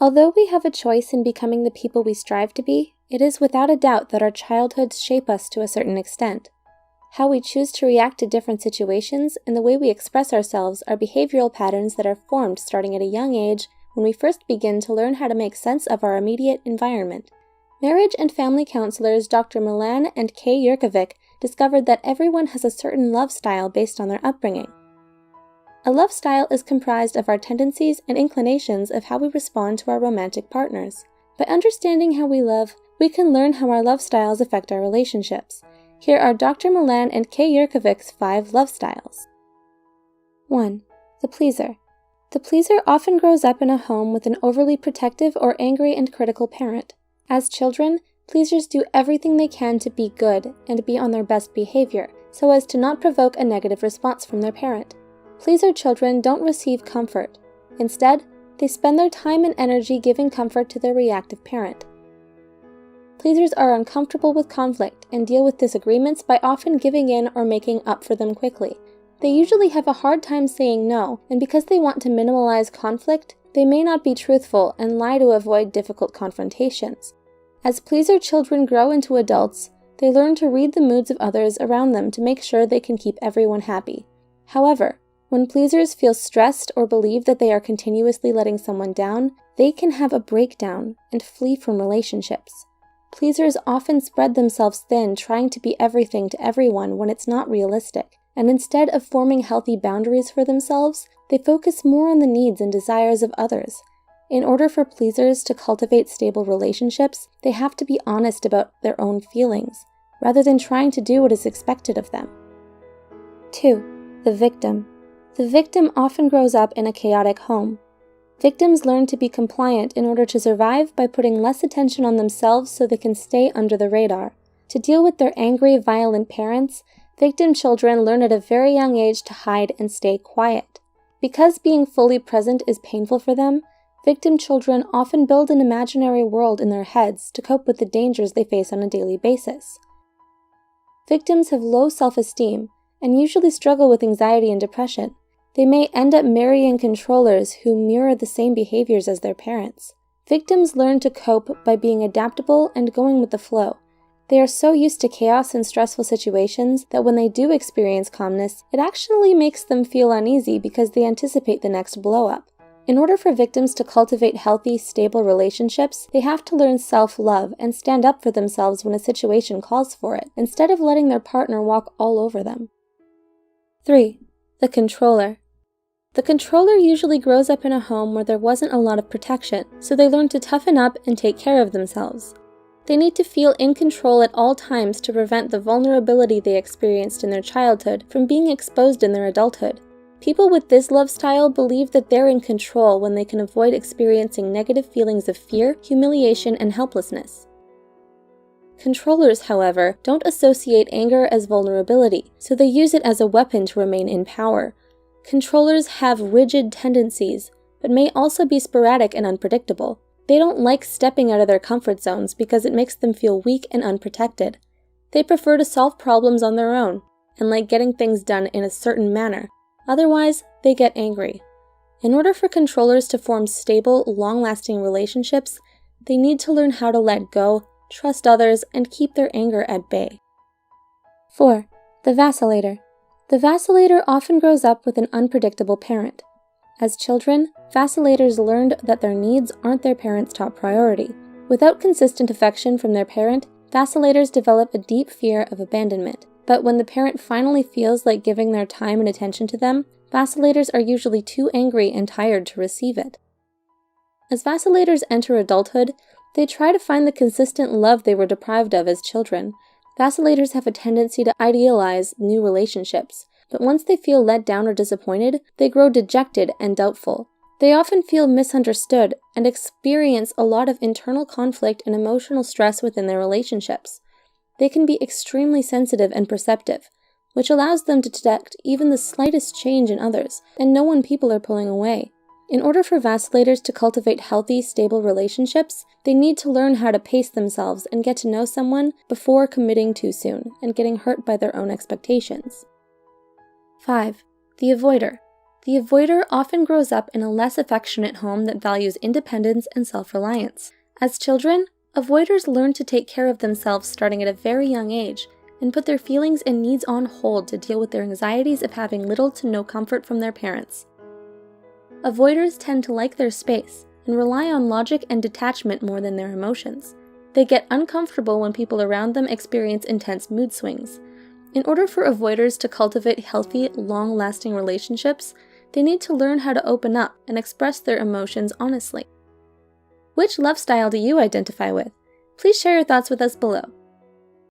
Although we have a choice in becoming the people we strive to be, it is without a doubt that our childhoods shape us to a certain extent. How we choose to react to different situations and the way we express ourselves are behavioral patterns that are formed starting at a young age when we first begin to learn how to make sense of our immediate environment. Marriage and family counselors Dr. Milan and Kay Yurkovic discovered that everyone has a certain love style based on their upbringing. A love style is comprised of our tendencies and inclinations of how we respond to our romantic partners. By understanding how we love, we can learn how our love styles affect our relationships. Here are Dr. Milan and Kay Yurkovic's 5 love styles. 1. The pleaser. The pleaser often grows up in a home with an overly protective or angry and critical parent. As children, pleasers do everything they can to be good and be on their best behavior, so as to not provoke a negative response from their parent. Pleaser children don't receive comfort. Instead, they spend their time and energy giving comfort to their reactive parent. Pleasers are uncomfortable with conflict and deal with disagreements by often giving in or making up for them quickly. They usually have a hard time saying no, and because they want to minimize conflict, they may not be truthful and lie to avoid difficult confrontations. As pleaser children grow into adults, they learn to read the moods of others around them to make sure they can keep everyone happy. However, when pleasers feel stressed or believe that they are continuously letting someone down, they can have a breakdown and flee from relationships. Pleasers often spread themselves thin trying to be everything to everyone when it's not realistic, and instead of forming healthy boundaries for themselves, they focus more on the needs and desires of others. In order for pleasers to cultivate stable relationships, they have to be honest about their own feelings, rather than trying to do what is expected of them. 2. The victim. The victim often grows up in a chaotic home. Victims learn to be compliant in order to survive by putting less attention on themselves so they can stay under the radar. To deal with their angry, violent parents, victim children learn at a very young age to hide and stay quiet. Because being fully present is painful for them, victim children often build an imaginary world in their heads to cope with the dangers they face on a daily basis. Victims have low self-esteem and usually struggle with anxiety and depression. They may end up marrying controllers who mirror the same behaviors as their parents. Victims learn to cope by being adaptable and going with the flow. They are so used to chaos and stressful situations that when they do experience calmness, it actually makes them feel uneasy because they anticipate the next blow-up. In order for victims to cultivate healthy, stable relationships, they have to learn self-love and stand up for themselves when a situation calls for it, instead of letting their partner walk all over them. 3. The controller. The controller usually grows up in a home where there wasn't a lot of protection, so they learn to toughen up and take care of themselves. They need to feel in control at all times to prevent the vulnerability they experienced in their childhood from being exposed in their adulthood. People with this love style believe that they're in control when they can avoid experiencing negative feelings of fear, humiliation, and helplessness. Controllers, however, don't associate anger as vulnerability, so they use it as a weapon to remain in power. Controllers have rigid tendencies, but may also be sporadic and unpredictable. They don't like stepping out of their comfort zones because it makes them feel weak and unprotected. They prefer to solve problems on their own, and like getting things done in a certain manner. Otherwise, they get angry. In order for controllers to form stable, long-lasting relationships, they need to learn how to let go, trust others, and keep their anger at bay. 4. The vacillator. The vacillator often grows up with an unpredictable parent. As children, vacillators learned that their needs aren't their parents' top priority. Without consistent affection from their parent, vacillators develop a deep fear of abandonment. But when the parent finally feels like giving their time and attention to them, vacillators are usually too angry and tired to receive it. As vacillators enter adulthood, they try to find the consistent love they were deprived of as children. Vacillators have a tendency to idealize new relationships, but once they feel let down or disappointed, they grow dejected and doubtful. They often feel misunderstood and experience a lot of internal conflict and emotional stress within their relationships. They can be extremely sensitive and perceptive, which allows them to detect even the slightest change in others and know when people are pulling away. In order for vacillators to cultivate healthy, stable relationships, they need to learn how to pace themselves and get to know someone before committing too soon and getting hurt by their own expectations. 5. The avoider. The avoider often grows up in a less affectionate home that values independence and self-reliance. As children, avoiders learn to take care of themselves starting at a very young age and put their feelings and needs on hold to deal with their anxieties of having little to no comfort from their parents. Avoiders tend to like their space and rely on logic and detachment more than their emotions. They get uncomfortable when people around them experience intense mood swings. In order for avoiders to cultivate healthy, long-lasting relationships, they need to learn how to open up and express their emotions honestly. Which love style do you identify with? Please share your thoughts with us below.